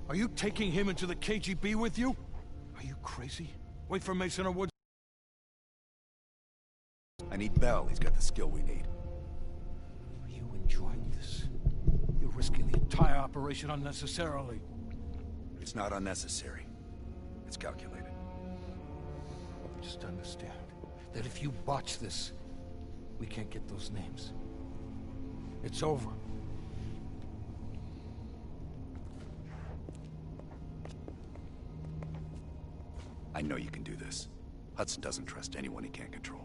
Are you taking him into the KGB with you? Are you crazy? Wait for Mason or Woods. I need Bell. He's got the skill we need. Are you enjoying this? You're risking the entire operation unnecessarily. It's not unnecessary. It's calculated. Just understand that if you botch this, we can't get those names. It's over. I know you can do this. Hudson doesn't trust anyone he can't control.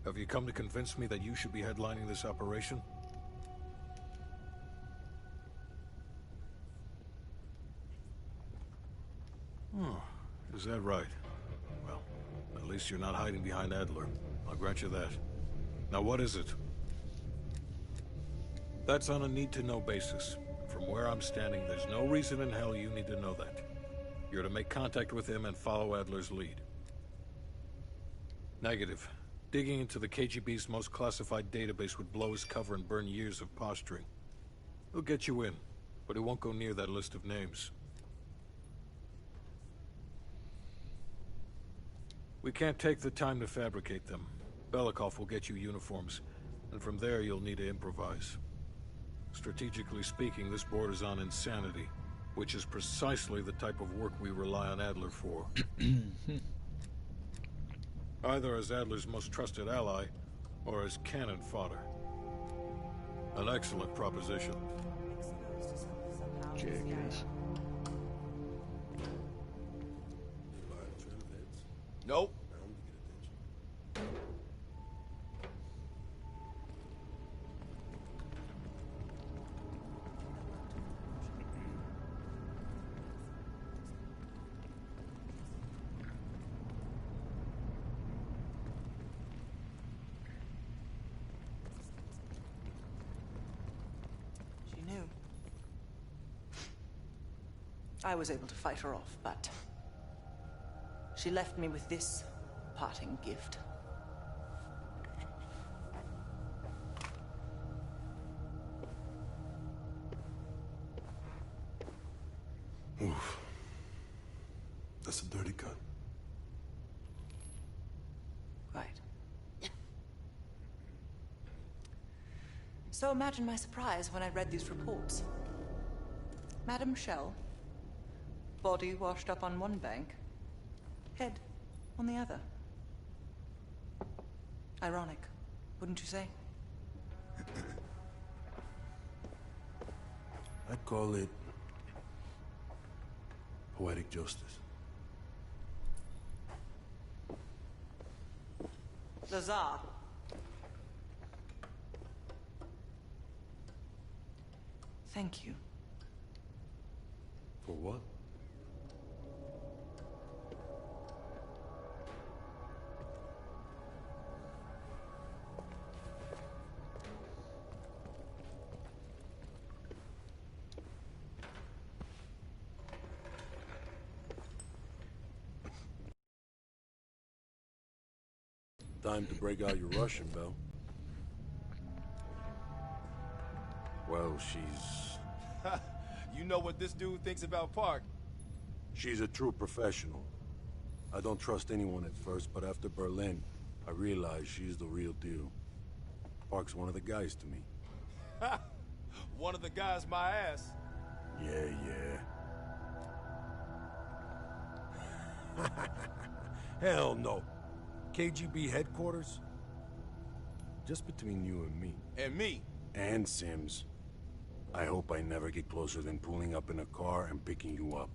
Have you come to convince me that you should be headlining this operation? Oh, is that right? Well, at least you're not hiding behind Adler. I'll grant you that. Now what is it? That's on a need-to-know basis. From where I'm standing, there's no reason in hell you need to know that. You're to make contact with him and follow Adler's lead. Negative. Digging into the KGB's most classified database would blow his cover and burn years of posturing. He'll get you in, but he won't go near that list of names. We can't take the time to fabricate them. Belikov will get you uniforms, and from there you'll need to improvise. Strategically speaking, this borders on insanity, which is precisely the type of work we rely on Adler for. Either as Adler's most trusted ally, or as cannon fodder. An excellent proposition. Jackass. Nope. I was able to fight her off, but she left me with this parting gift. Oof. That's a dirty gun. Right. So imagine my surprise when I read these reports. Madame Shell. Body washed up on one bank, head on the other. Ironic, wouldn't you say? I'd call it poetic justice. The Tsar. Thank you. For what? Time to break out your Russian, Bell. Well, she's... You know what this dude thinks about Park? She's a true professional. I don't trust anyone at first, but after Berlin, I realized she's the real deal. Park's one of the guys to me. One of the guys my ass. Yeah. Hell no. KGB headquarters? Just between you and me. And me. And Sims. I hope I never get closer than pulling up in a car and picking you up.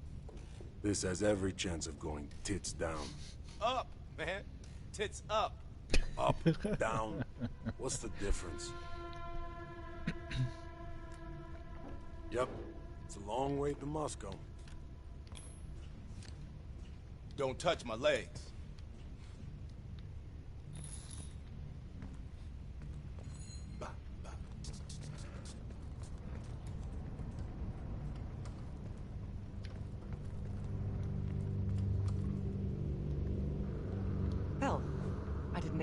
This has every chance of going tits down. Up, man. Tits up. Up, down. What's the difference? Yep. It's a long way to Moscow. Don't touch my legs.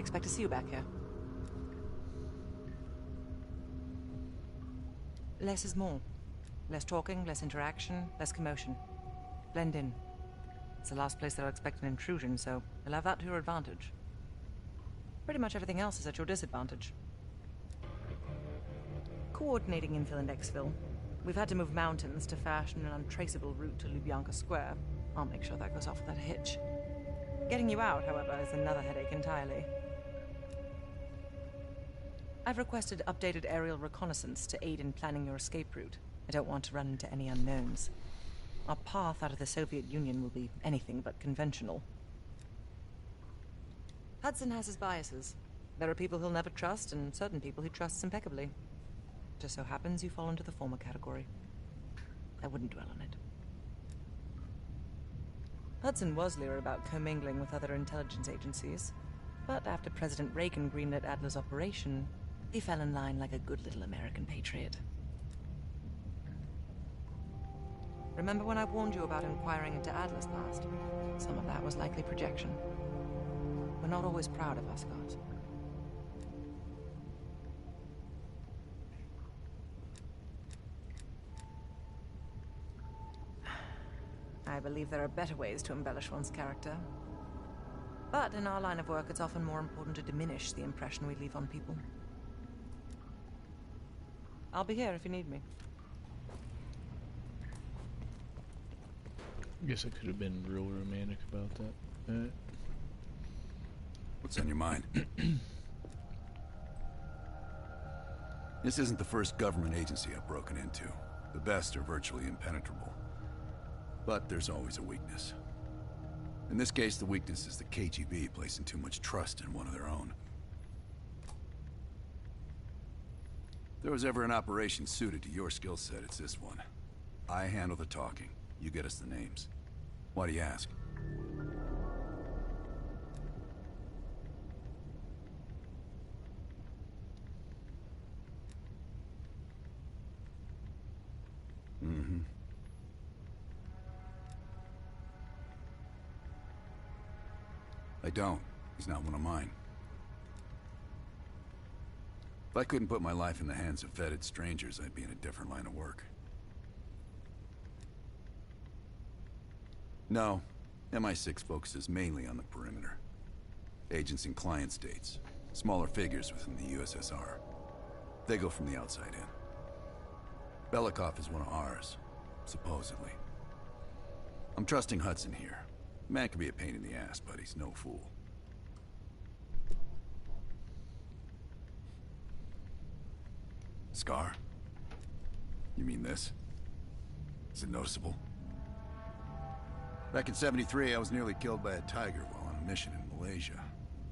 expect to see you back here. Less is more. Less talking, less interaction, less commotion. Blend in. It's the last place that I'll expect an intrusion, so you'll have that to your advantage. Pretty much everything else is at your disadvantage. Coordinating infill and exfil. We've had to move mountains to fashion an untraceable route to Lubyanka Square. I'll make sure that goes off without a hitch. Getting you out, however, is another headache entirely. I've requested updated aerial reconnaissance to aid in planning your escape route. I don't want to run into any unknowns. Our path out of the Soviet Union will be anything but conventional. Hudson has his biases. There are people he'll never trust, and certain people he trusts impeccably. Just so happens you fall into the former category. I wouldn't dwell on it. Hudson was leery about commingling with other intelligence agencies, but after President Reagan greenlit Adler's operation, he fell in line like a good little American patriot. Remember when I warned you about inquiring into Adler's past? Some of that was likely projection. We're not always proud of our scars. I believe there are better ways to embellish one's character. But in our line of work, it's often more important to diminish the impression we leave on people. I'll be here if you need me. I guess I could have been real romantic about that. What's on your mind? This isn't the first government agency I've broken into. The best are virtually impenetrable. But there's always a weakness. In this case, the weakness is the KGB placing too much trust in one of their own. If there was ever an operation suited to your skill set, it's this one. I handle the talking. You get us the names. Why do you ask? Mm-hmm. I don't. He's not one of mine. If I couldn't put my life in the hands of vetted strangers, I'd be in a different line of work. No, MI6 focuses mainly on the perimeter. Agents in client states, smaller figures within the USSR. They go from the outside in. Belikov is one of ours, supposedly. I'm trusting Hudson here. Man can be a pain in the ass, but he's no fool. Scar? You mean this? Is it noticeable? Back in '73, I was nearly killed by a tiger while on a mission in Malaysia.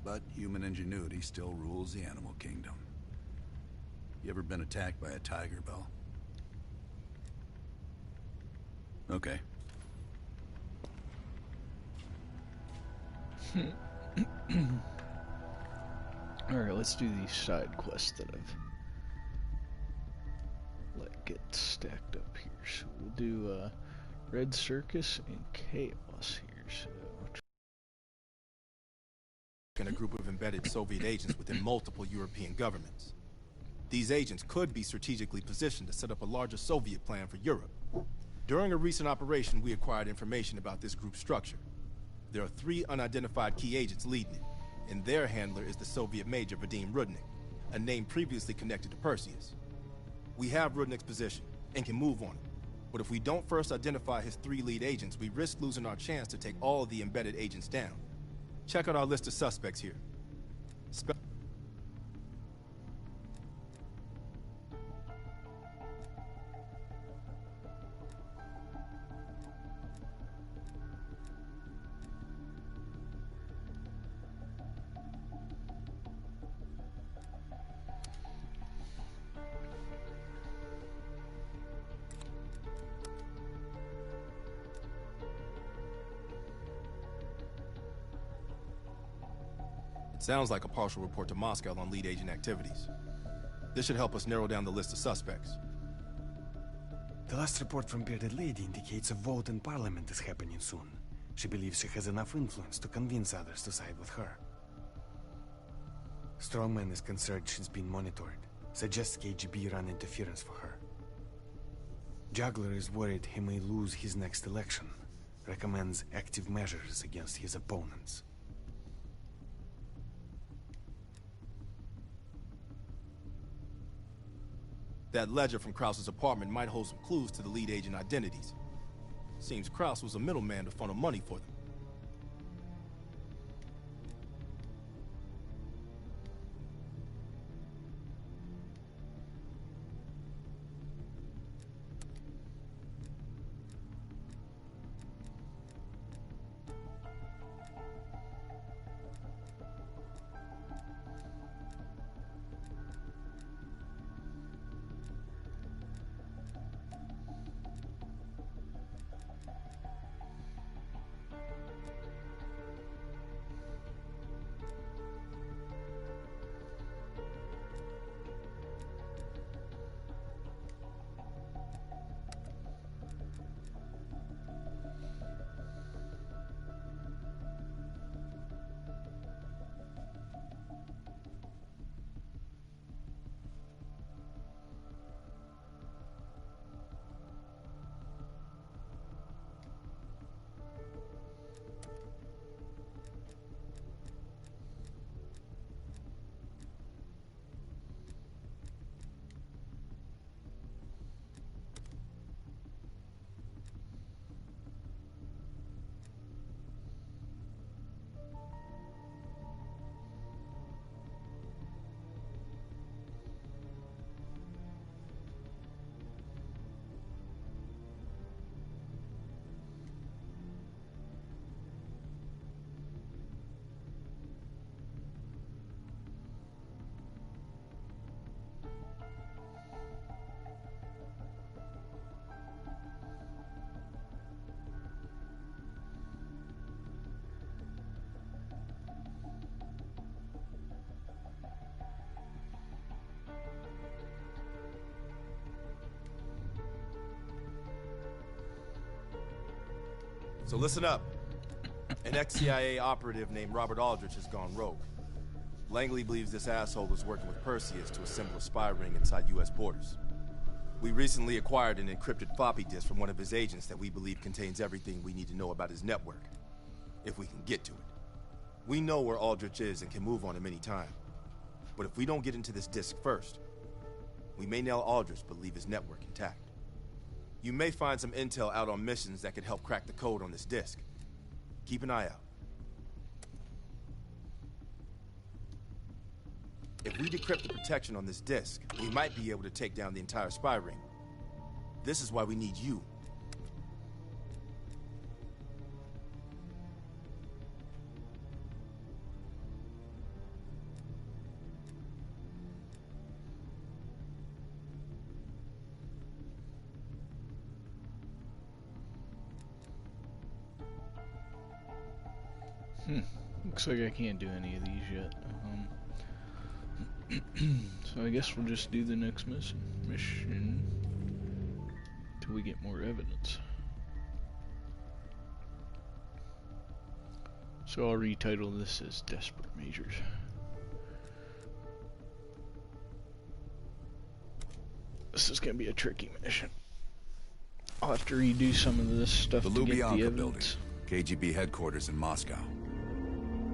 But human ingenuity still rules the animal kingdom. You ever been attacked by a tiger, Bell? Okay. Alright, let's do these side quests that I've let get stacked up here. So we'll do Red Circus and Chaos here. So And a group of embedded Soviet agents within multiple European governments. These agents could be strategically positioned to set up a larger Soviet plan for Europe. During a recent operation, we acquired information about this group's structure. There are 3 unidentified key agents leading it, and their handler is the Soviet Major Vadim Rudnik, a name previously connected to Perseus. We have Rudnik's position, and can move on it. But if we don't first identify his 3 lead agents, we risk losing our chance to take all of the embedded agents down. Check out our list of suspects here. Sounds like a partial report to Moscow on lead agent activities. This should help us narrow down the list of suspects. The last report from Bearded Lady indicates a vote in Parliament is happening soon. She believes she has enough influence to convince others to side with her. Strongman is concerned she's been monitored. Suggests KGB run interference for her. Juggler is worried he may lose his next election. Recommends active measures against his opponents. That ledger from Krause's apartment might hold some clues to the lead agent identities. Seems Krause was a middleman to funnel money for them. So listen up. An ex-CIA operative named Robert Aldrich has gone rogue. Langley believes this asshole is working with Perseus to assemble a spy ring inside U.S. borders. We recently acquired an encrypted floppy disk from one of his agents that we believe contains everything we need to know about his network, if we can get to it. We know where Aldrich is and can move on him any time. But if we don't get into this disk first, we may nail Aldrich but leave his network intact. You may find some intel out on missions that could help crack the code on this disk. Keep an eye out. If we decrypt the protection on this disk, we might be able to take down the entire spy ring. This is why we need you. Looks like I can't do any of these yet. So I guess we'll just do the next mission till we get more evidence. So I'll retitle this as Desperate Measures. This is gonna be a tricky mission. I'll have to redo some of this stuff The to get the Lubyanka building, evidence. KGB headquarters in Moscow.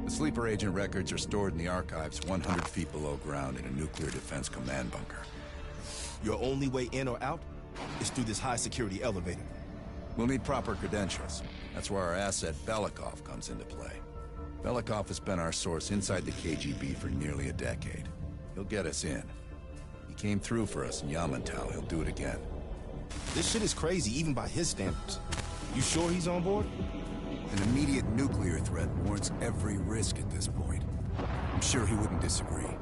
The sleeper agent records are stored in the archives 100 feet below ground in a nuclear defense command bunker. Your only way in or out is through this high-security elevator. We'll need proper credentials. That's where our asset Belikov comes into play. Belikov has been our source inside the KGB for nearly a decade. He'll get us in. He came through for us in Yamantau. He'll do it again. This shit is crazy, even by his standards. You sure he's on board? An immediate nuclear threat warrants every risk at this point. I'm sure he wouldn't disagree.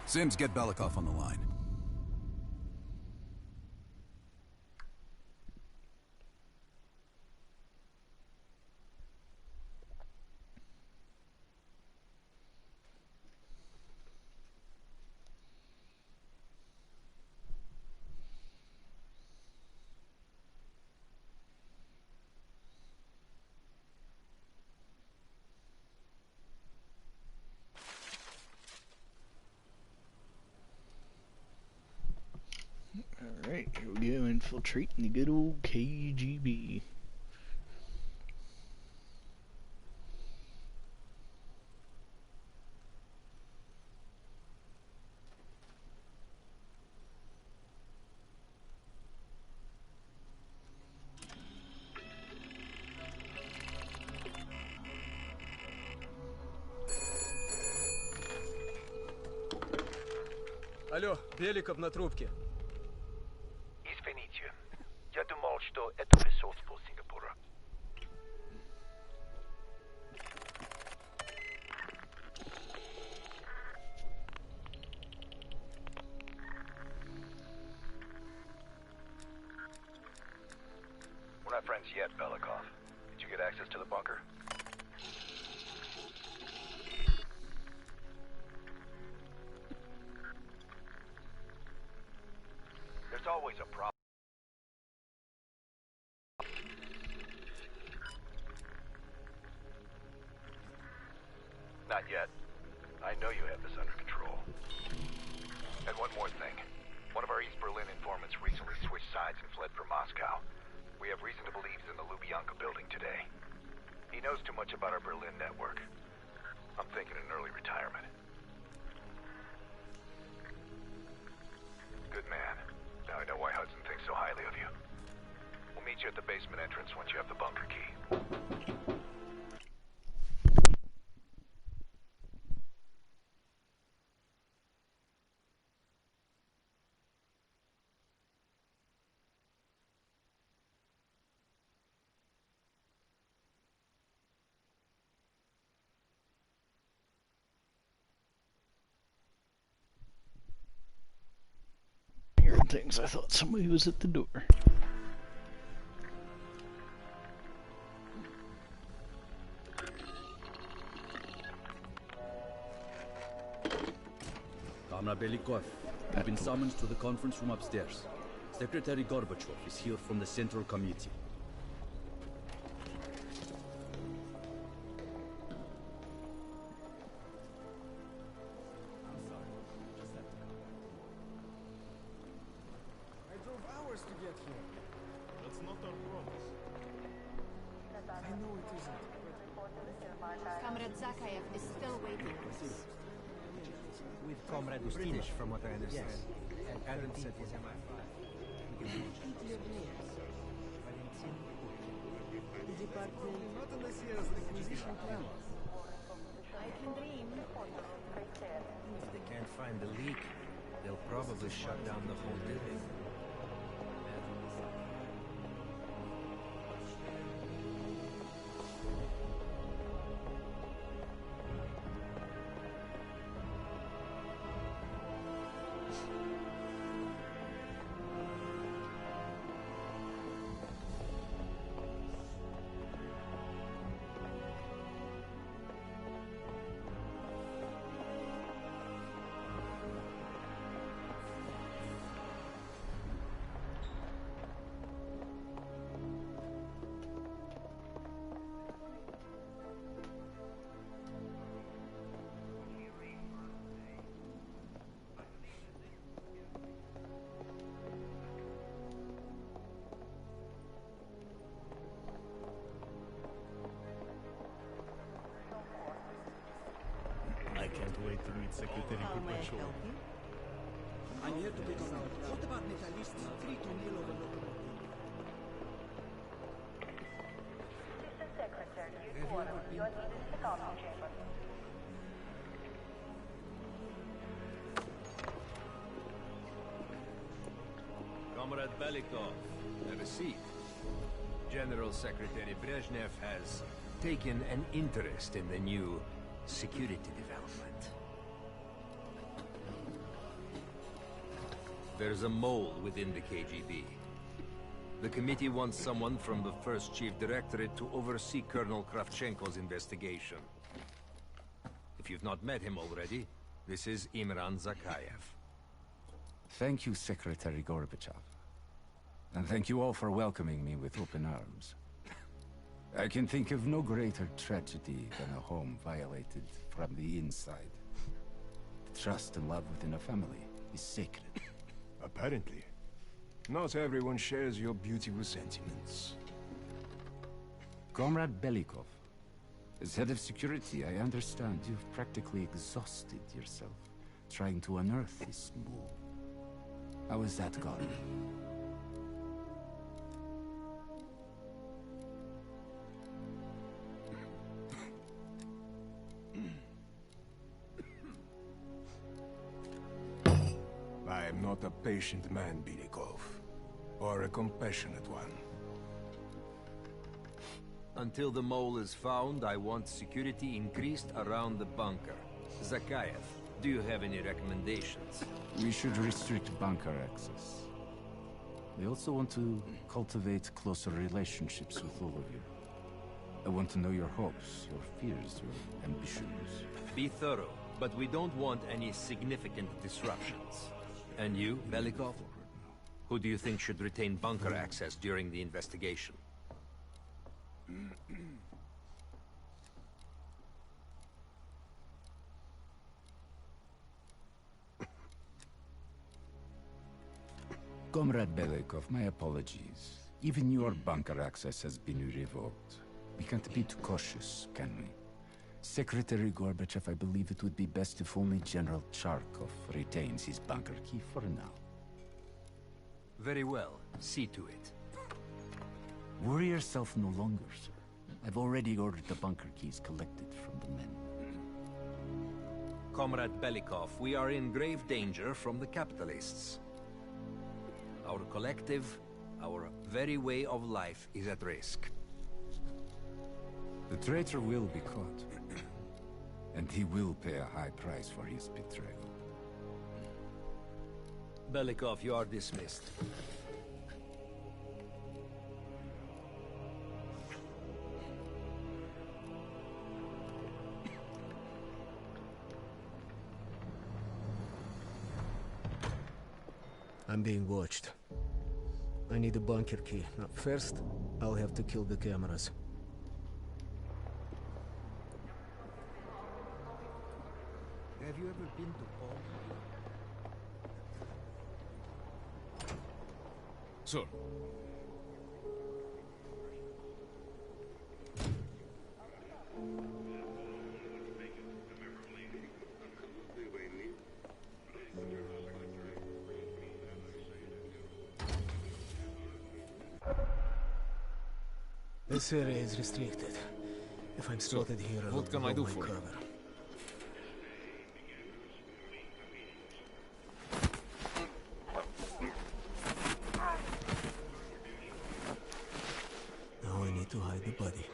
Sims, get Belikov on the line. Infiltrating the good old KGB. Алло, Беликов на трубке. Извините, я думал, что это посольство Сингапура. We're not friends yet, Belikov. Did you get access to the bunker? There's always a problem. Not yet. I know you have this under control. And one more thing. One of our East Berlin informants recently switched sides and fled for Moscow. We have reason to believe he's in the Lubyanka building today. He knows too much about our Berlin network. I'm thinking an early retirement. Good man. Now I know why Hudson thinks so highly of you. We'll meet you at the basement entrance once you have the bunker key. Hearing things, I thought somebody was at the door. Comrade Belikov, you've been summoned to the conference room upstairs. Secretary Gorbachev is here from the Central Committee. I drove hours to get here. That's not our promise. I know it isn't, but... Comrade Zakayev is still waiting. With Comrade British, from what I understand. Yes. And Adam said he's in my file. Not unless he has requisition plan. I can dream. If they can't find the leak, they'll probably shut down the whole building. I can't wait to meet Secretary Gorbachev. I'm here to pick on our... What about Metallist's 3-0 over locomotive? Assistant Secretary, you are needed in the council chamber. Comrade Belikov, have a seat. General Secretary Brezhnev has taken an interest in the new security development. There's a mole within the KGB. The committee wants someone from the first Chief Directorate to oversee Colonel Kravchenko's investigation. If you've not met him already, this is Imran Zakayev. Thank you, Secretary Gorbachev. And thank you all for welcoming me with open arms. I can think of no greater tragedy than a home violated from the inside. The trust and love within a family is sacred. Apparently. Not everyone shares your beautiful sentiments. Comrade Belikov, as head of security, I understand you've practically exhausted yourself trying to unearth this mole. How has that gone? I am not a patient man, Belikov, or a compassionate one. Until the mole is found, I want security increased around the bunker. Zakayev, do you have any recommendations? We should restrict bunker access. We also want to cultivate closer relationships with all of you. I want to know your hopes, your fears, your ambitions. Be thorough, but we don't want any significant disruptions. And you, Belikov? Who do you think should retain bunker access during the investigation? Comrade Belikov, my apologies. Even your bunker access has been revoked. We can't be too cautious, can we? Secretary Gorbachev, I believe it would be best if only General Charkov retains his bunker key for now. Very well. See to it. Worry yourself no longer, sir. I've already ordered the bunker keys collected from the men. Comrade Belikov, we are in grave danger from the capitalists. Our collective, our very way of life is at risk. The traitor will be caught. And he will pay a high price for his betrayal. Belikov, you are dismissed. I'm being watched. I need a bunker key. Now, first, I'll have to kill the cameras. Have you ever been to Poland? Sir. This area is restricted. If I'm spotted here, I'll what can I do for you? cover. Now I need to hide the body.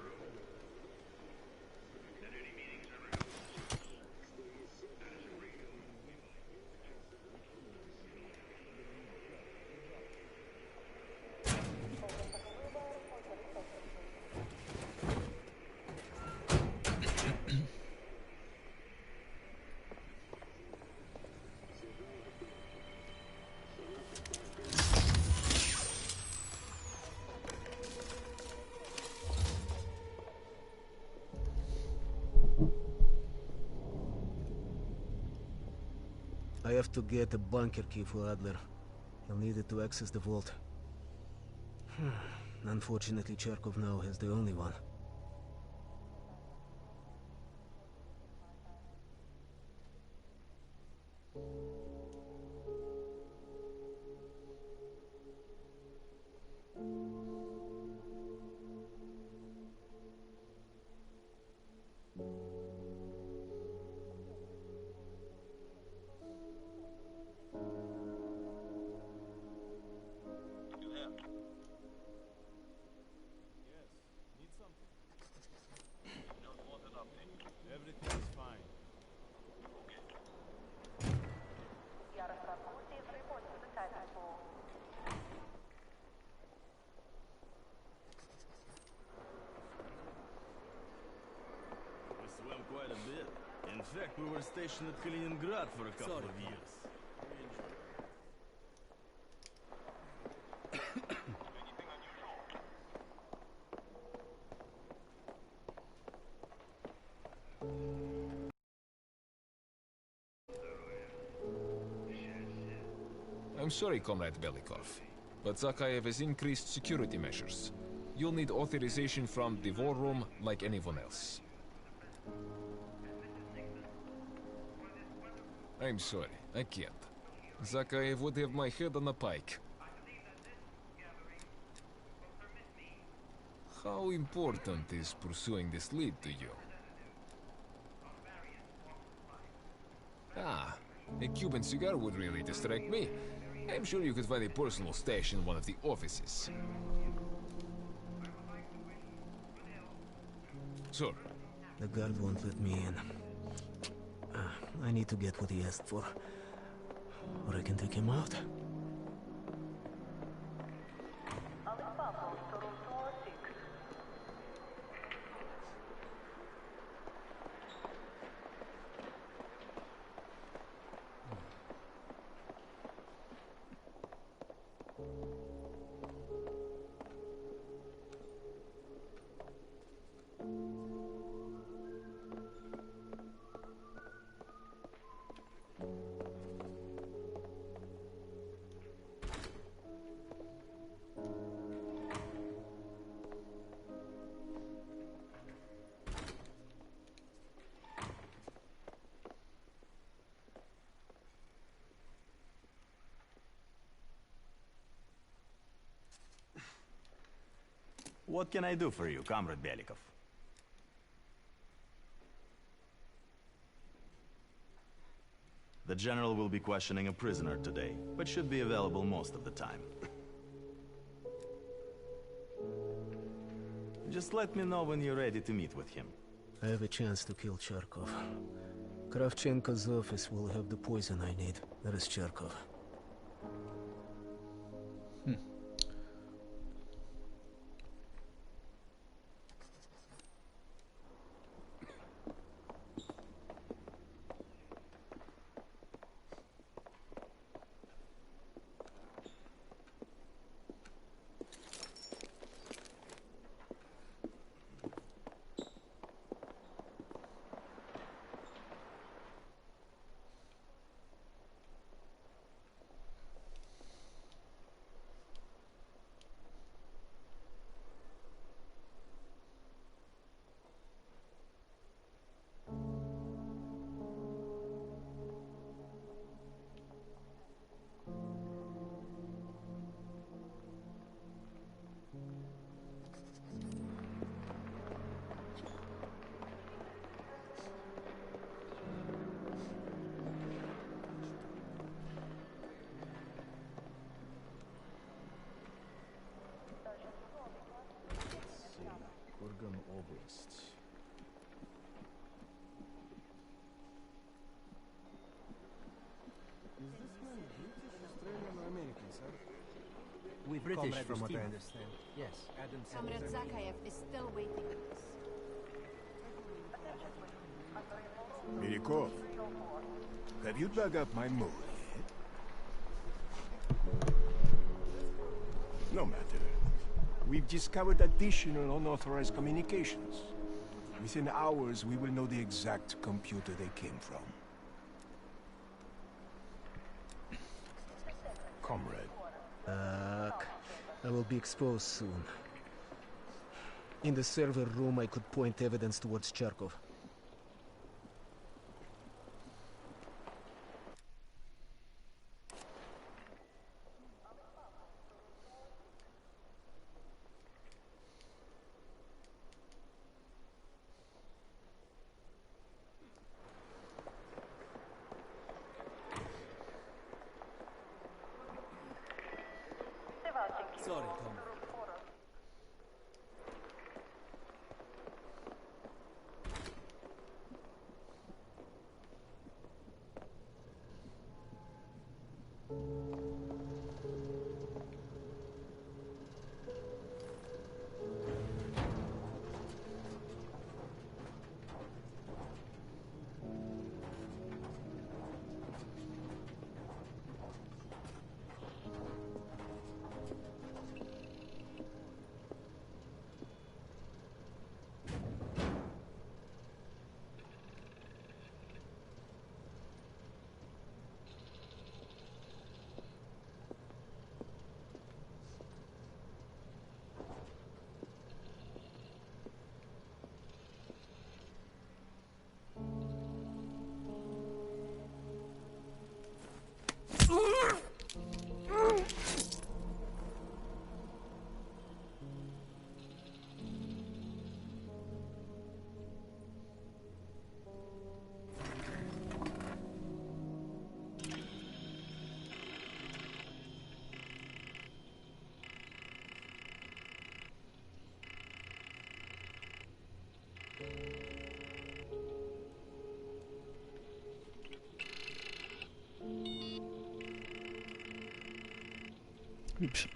I have to get a bunker key for Adler. He'll need it to access the vault. Unfortunately, Charkov now has the only one. Quite a bit. In fact, we were stationed at Kaliningrad for a couple of years. I'm sorry, Comrade Belikov, but Zakayev has increased security measures. You'll need authorization from the war room like anyone else. I'm sorry, I can't. Zakayev would have my head on a pike. How important is pursuing this lead to you? Ah, a Cuban cigar would really distract me. I'm sure you could find a personal stash in one of the offices. Sir. The guard won't let me in. I need to get what he asked for. Or I can take him out. What can I do for you, Comrade Belikov? The General will be questioning a prisoner today, but should be available most of the time. Just let me know when you're ready to meet with him. I have a chance to kill Charkov. Kravchenko's office will have the poison I need. That is Charkov. With British, Comrade from what I Ustine. understand. Yes. Comrade Zakayev is still waiting. Mirikov, have you dug up my mole yet? No matter. We've discovered additional unauthorized communications. Within hours, we will know the exact computer they came from. Comrade. I will be exposed soon. In the server room, I could point evidence towards Charkov. Sorry, Comrade. Oops.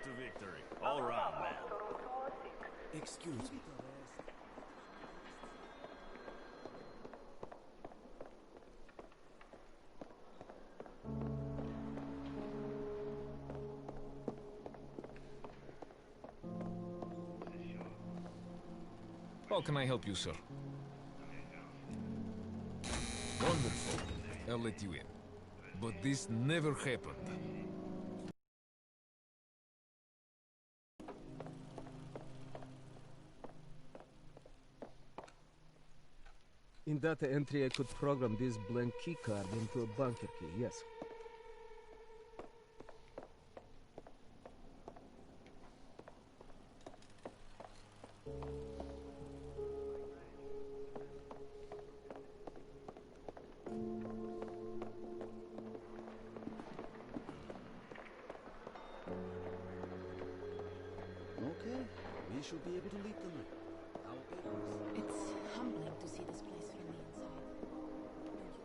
To victory. All right, man. Excuse me. How can I help you, sir? Wonderful. I'll let you in. But this never happened. In data entry, I could program this blank keycard into a bunker key, yes. Okay, we should be able to leave tonight. Our papers. It's humbling to see this place from the inside. Don't you think?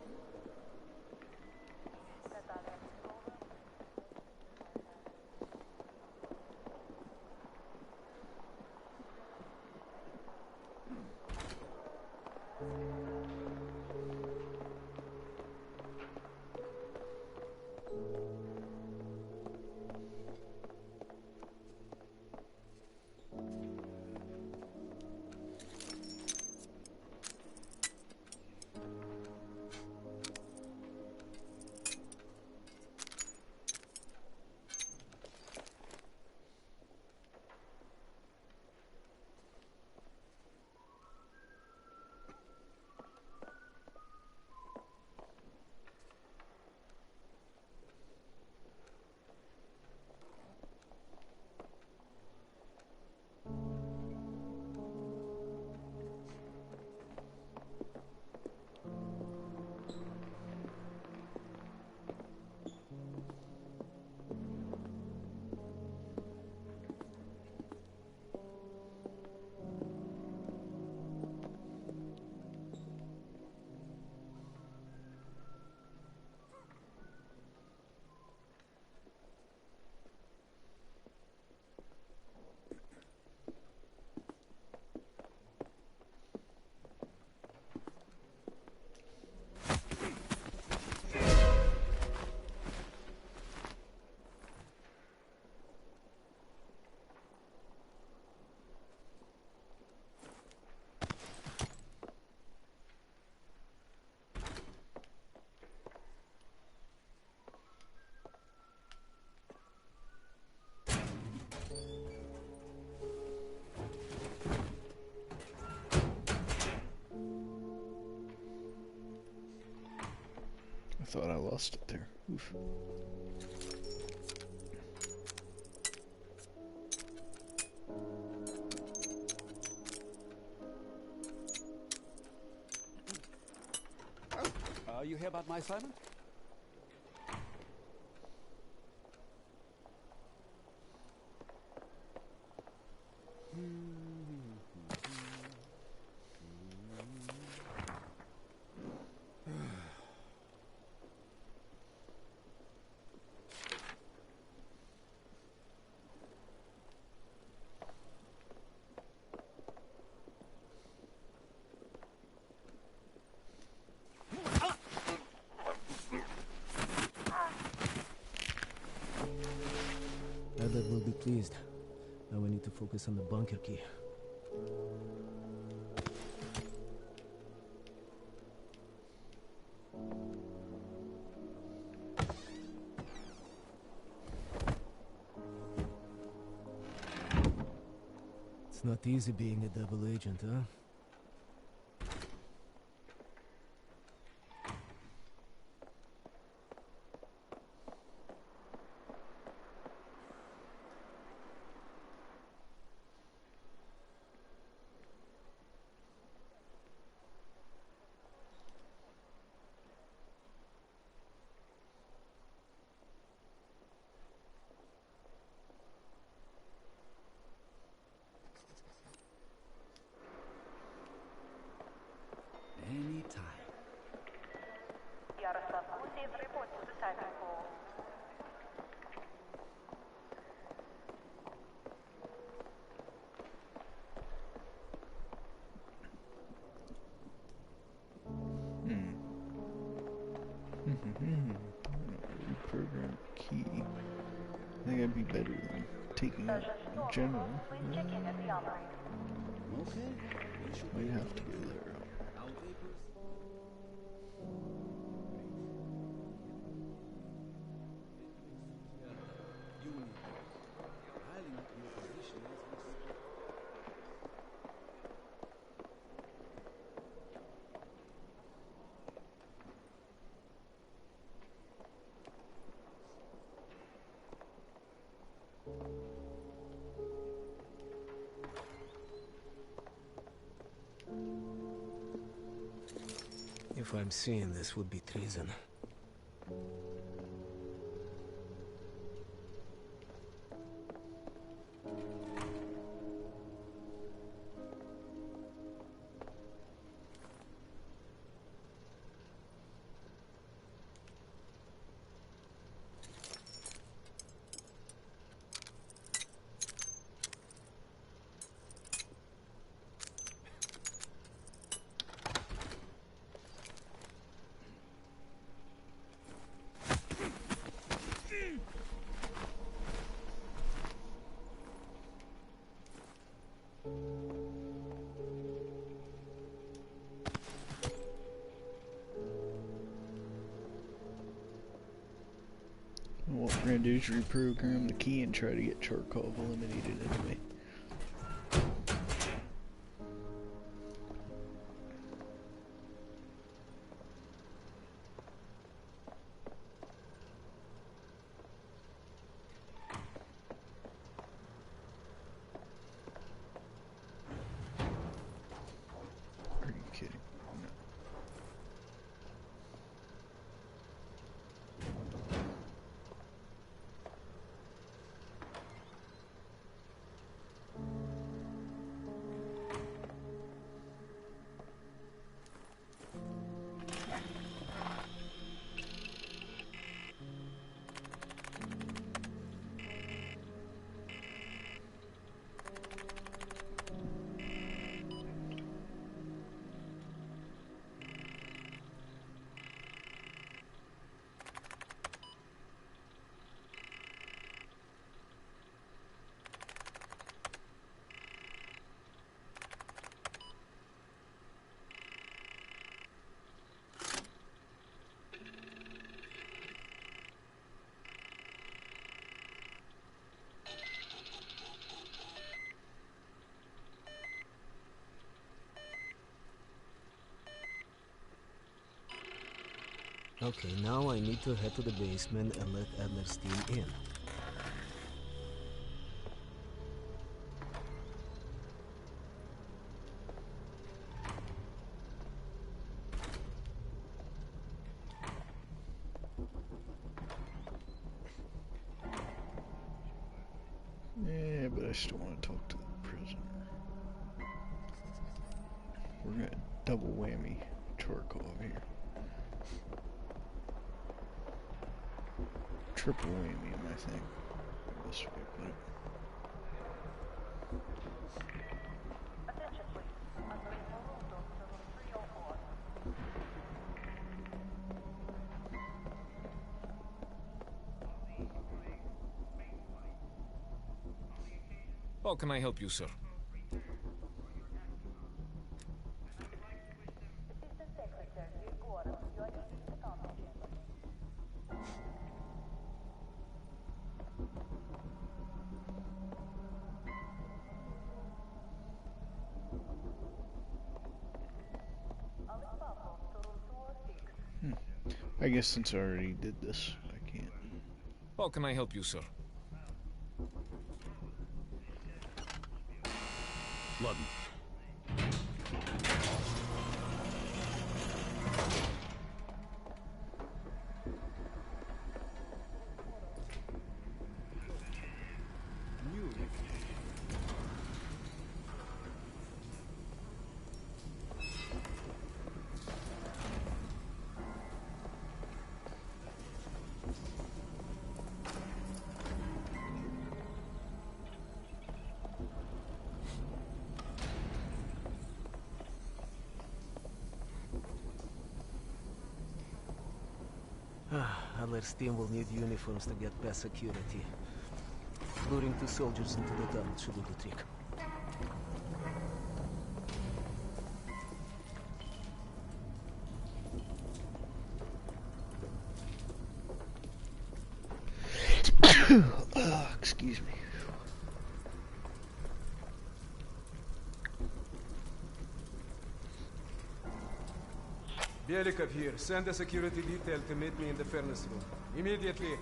I thought I lost it there. Oof. You hear about my assignment? Albert will be pleased. Now we need to focus on the bunker key. It's not easy being a double agent, huh? Anytime. Ярослав Гусев, report to the cyber core. Reprogram key. I think I'd be better than taking out general. Please check in at the operator. Okay. Might have to go there. Our papers. Union. Piling up your position as we speak. If I'm seeing this, would be treason. What we're gonna do is reprogram the key and try to get Charkov eliminated anyway. Are you kidding? No. Okay, now I need to head to the basement and let Adler's team in. Yeah, but I still want to talk to the prisoner. We're gonna double whammy Charkov here. Triple whammy, I think. Best way to put it. Attention please. Under removal to room 304. How can I help you, sir? Assistant Secretary Егоров, you are needed in the council chamber. Alex Pavlov to room 206. I guess since I already did this, I can't. How can I help you, sir? London. Adler's team will need uniforms to get past security. Luring 2 soldiers into the tunnel should do the trick. Excuse me. Belikov here. Send a security detail to meet me in the furnace room. Immediately.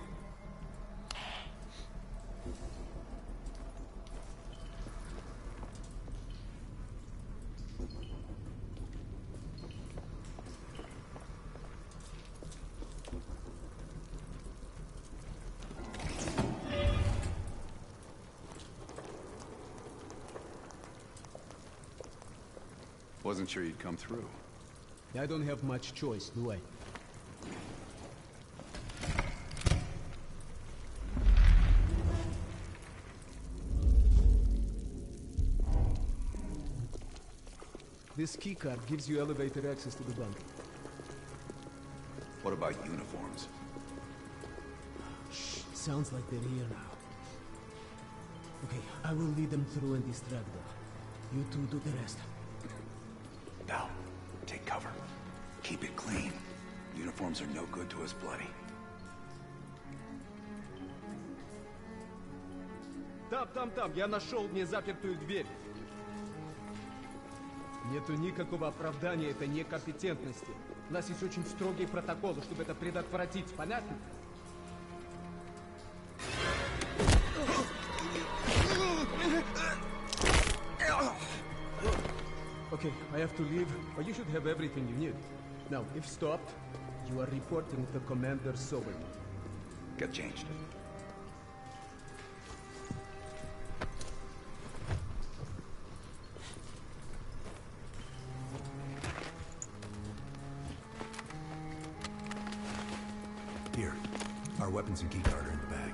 wasn't sure you'd come through. I don't have much choice, do I? This keycard gives you elevated access to the bunker. What about uniforms? Shh, sounds like they're here now. Okay, I will lead them through and distract them. You two do the rest. Now, take cover. Keep it clean. Uniforms are no good to us bloody. Там, я нашел незапертую дверь. Нету никакого оправдания этой некомпетентности. У нас есть очень строгие протоколы, чтобы это предотвратить. Понятно? Okay, I have to leave, but you should have everything you need. Now, if stopped, you are reporting to Commander Sober. Get changed. Here, our weapons and keycard are in the bag.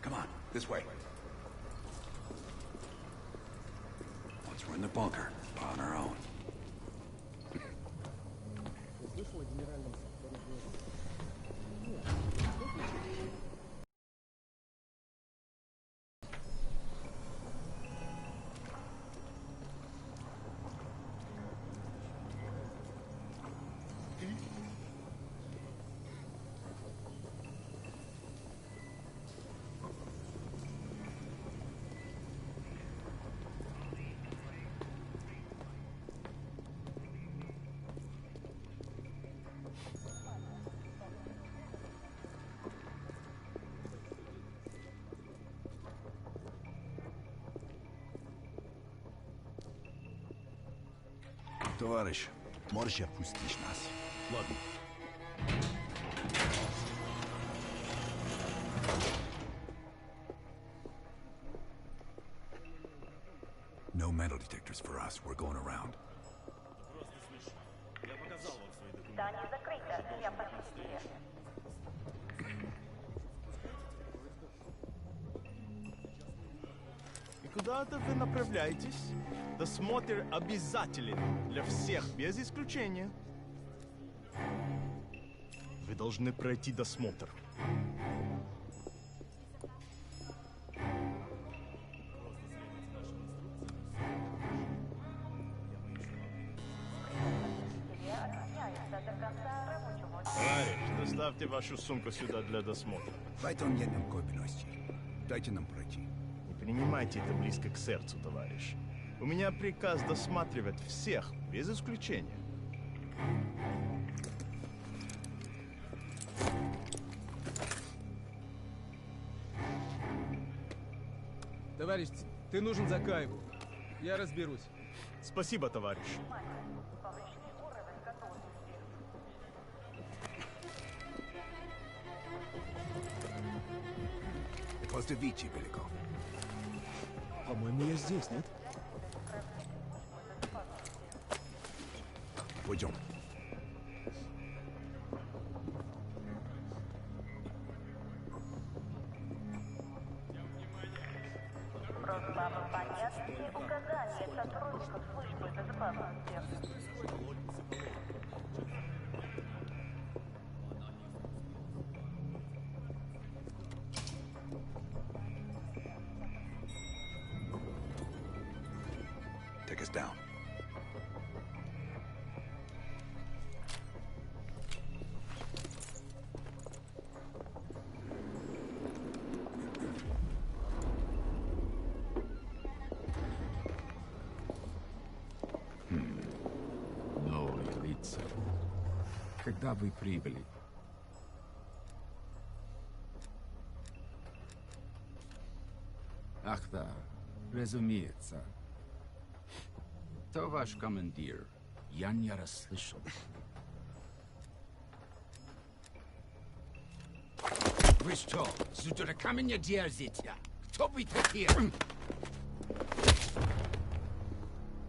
Come on, this way. Once we're in the bunker, we're on our own. Товарищ, можешь опустить нас? Ладно. No metal detectors for us. We're going around. Здание закрыто. Я посетитель. И куда-то вы направляетесь? Досмотр обязателен для всех, без исключения. Вы должны пройти досмотр. Товарищ, доставьте вашу сумку сюда для досмотра. Дайте нам пройти. Не принимайте это близко к сердцу, товарищ. У меня приказ досматривать всех, без исключения. Товарищ, ты нужен за Кайву. Я разберусь. Спасибо, товарищ. Поздравите, Беляков. По-моему, я здесь, нет? Пойдем. Просьба выполнять все указания сотрудников службы безопасности. Take us down. Новые лица. Когда вы прибыли? Ах да, разумеется. То ваш командир. Я не расслышал. Wiesz co? Z durakami nie dzieje życia. Kto by takie...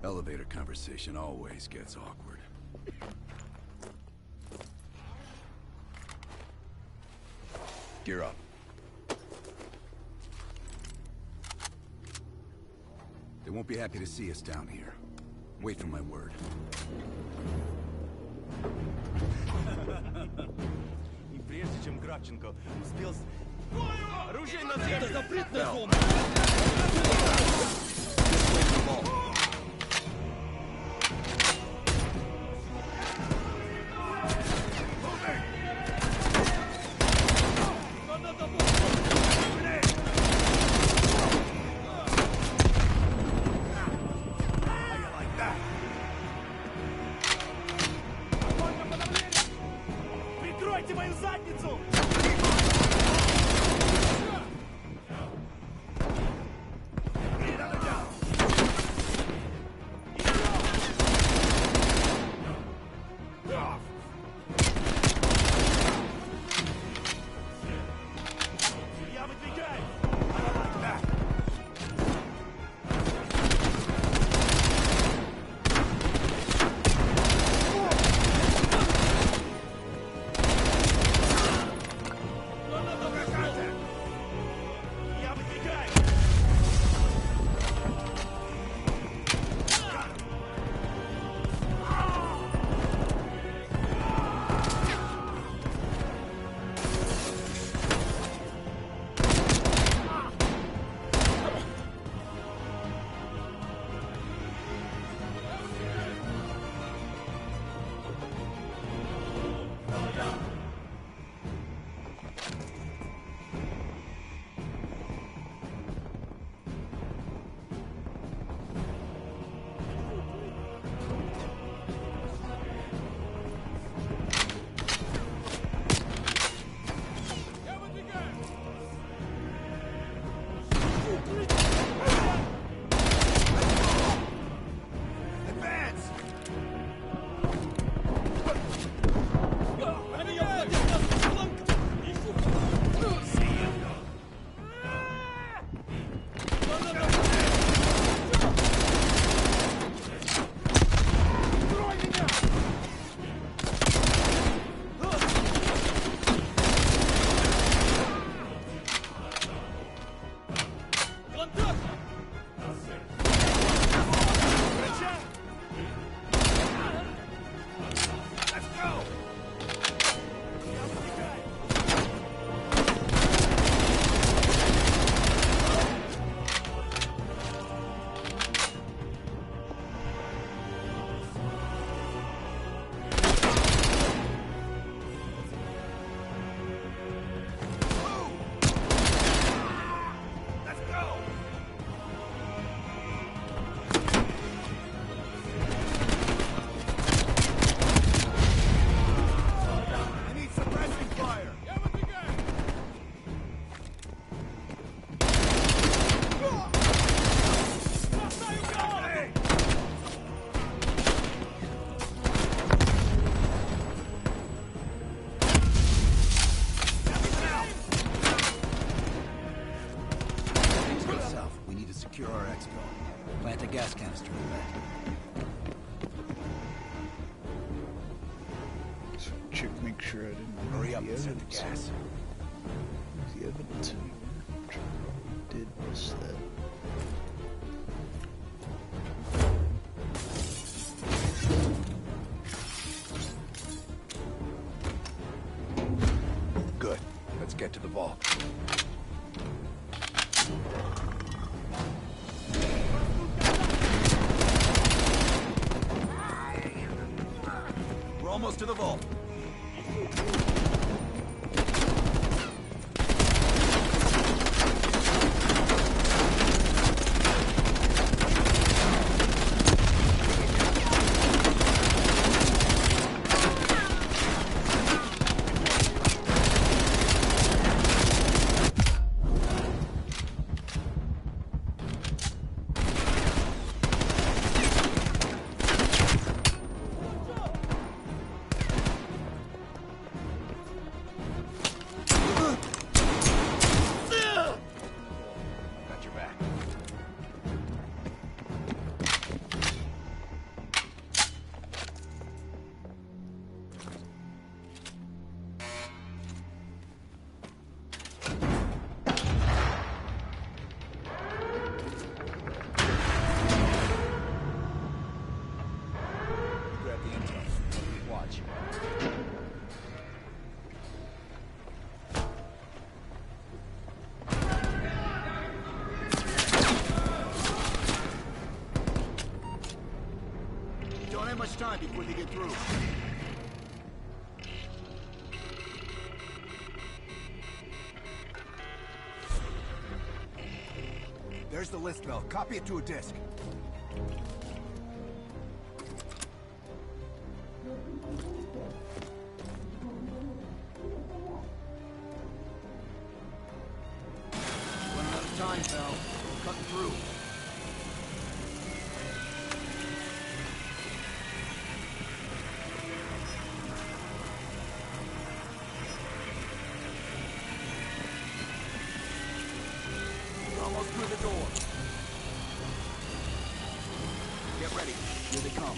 Elevator conversation always gets awkward. Gear up. They won't be happy to see us down here. Wait for my word. И прежде чем Кравченко успел... Оружие на землю! Это запретная зона! Прикройте мою задницу! Я выдвигаюсь! Я выдвигаюсь! Secure our expo. Plant a gas canister in the back. So check, make sure I didn't Hurry up the and set the evidence. gas. The evidence anywhere. Did miss that. Good. Let's get to the vault. We're almost to the vault. Don't have much time before they get through. There's the list, Bell. Copy it to a disk. Running out of time, Bell. Cutting through. Almost through the door. Get ready. Here they come.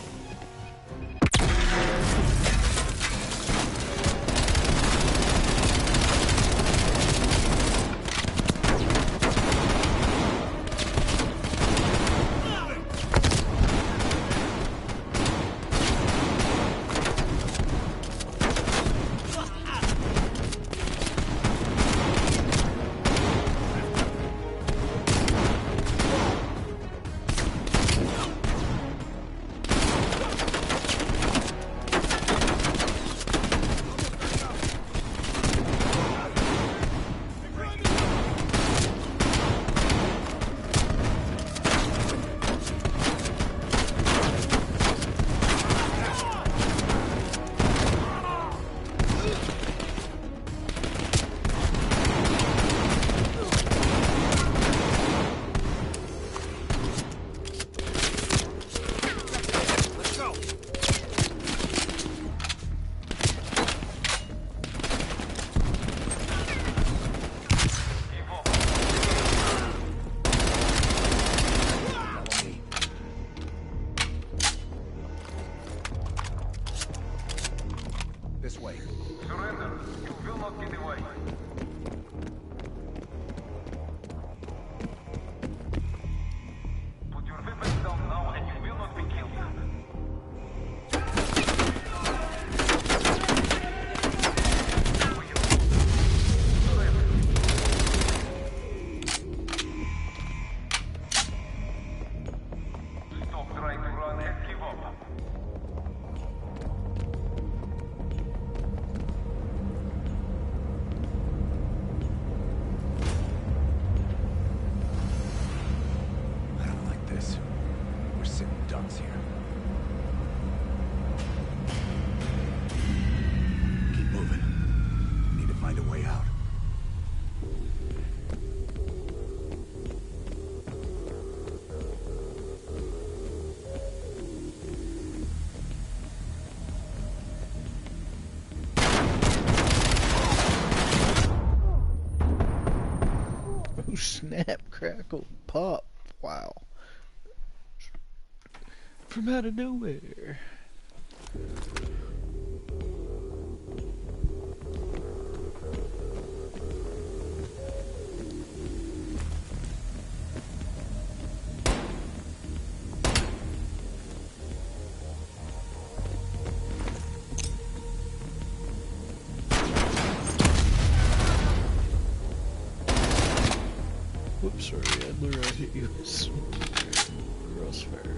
This way. Surrender. You will not get away. Put your weapons down now and you will not be killed. Stop trying to run and give up. I don't like this. We're sitting ducks here. Keep moving. Need to find a way out. Oh, snap, crackle, pop. Wow. From out of nowhere. Whoops, sorry, Adler, I hit you with some crossfire there.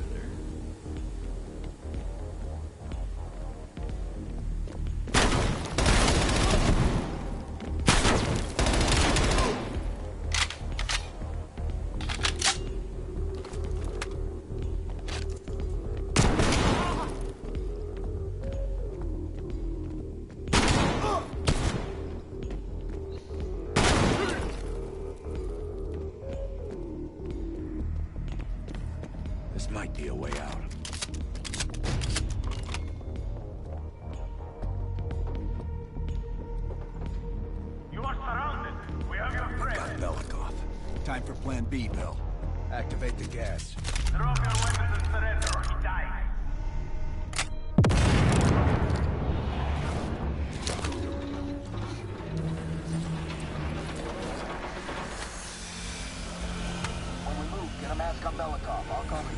This might be a way out. You are surrounded. We have your friend. Got Belikov. Time for Plan B, Bill. Activate the gas. Drop your weapons and surrender or he dies. When we move, get a mask on Belikov. I'll cover you.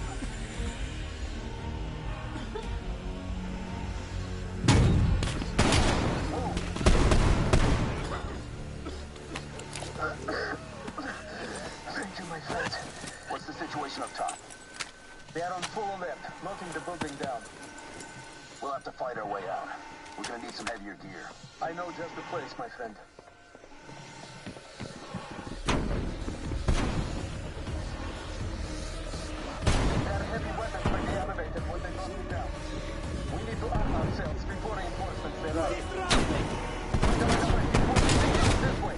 Say to my friends, what's the situation up top? They are on full alert. have to fight our way out. We're gonna need some heavier gear. I know just the place, my friend. There are heavy weapons by the elevator when they knock me down. We need to arm ourselves before reinforcements arrive. This way.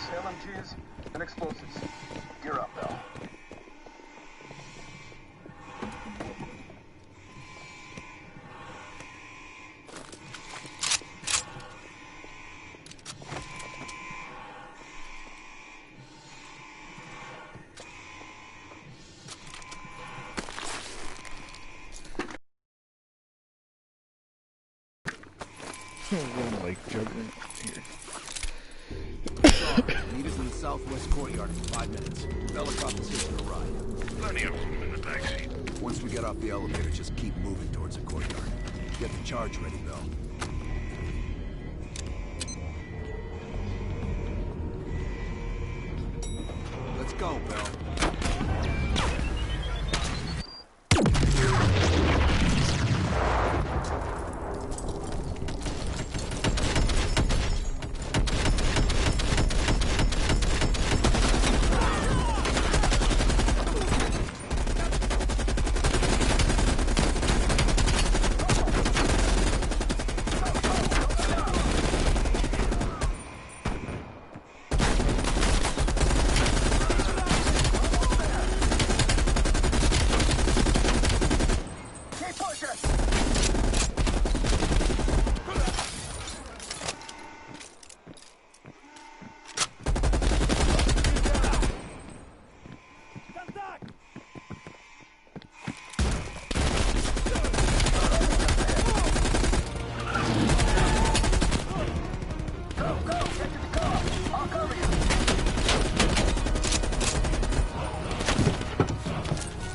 LMGs, and explosives. Gear up, Bell. Like juggling here. Meet us in the southwest courtyard in 5 minutes. Belikov is here for a ride. Plenty of room in the backseat. Once we get off the elevator, just keep moving towards the courtyard. Get the charge ready, Bell. Let's go, Bell.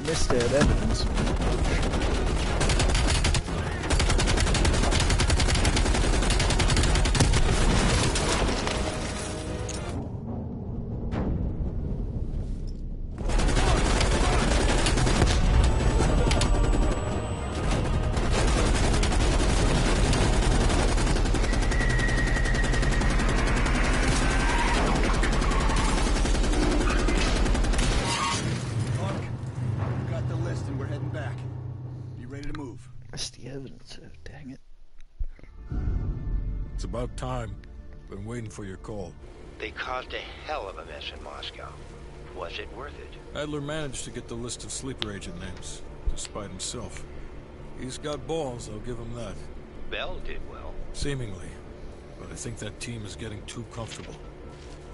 Missed that evidence. Dang it. It's about time. Been waiting for your call. They caused a hell of a mess in Moscow. Was it worth it? Adler managed to get the list of sleeper agent names, despite himself. He's got balls, I'll give him that. Bell did well. Seemingly. But I think that team is getting too comfortable.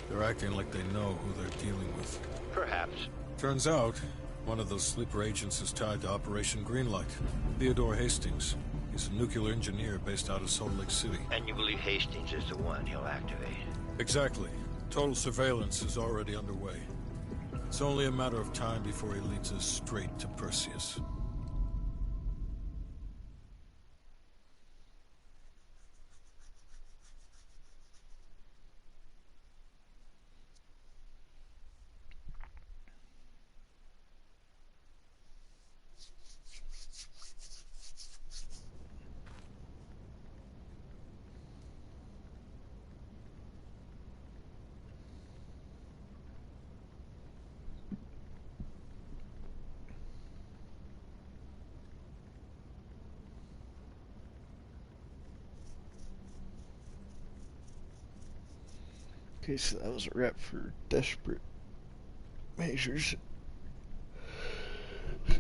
They're acting like they know who they're dealing with. Perhaps. Turns out, one of those sleeper agents is tied to Operation Greenlight. Theodore Hastings. He's a nuclear engineer based out of Salt Lake City. And you believe Hastings is the one he'll activate? Exactly. Total surveillance is already underway. It's only a matter of time before he leads us straight to Perseus. Okay, so that was a rep for desperate measures.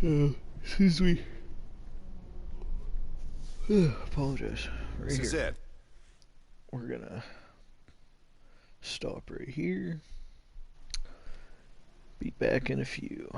So, excuse me. Apologize. Right This here. is it. We're gonna stop right here. Be back in a few.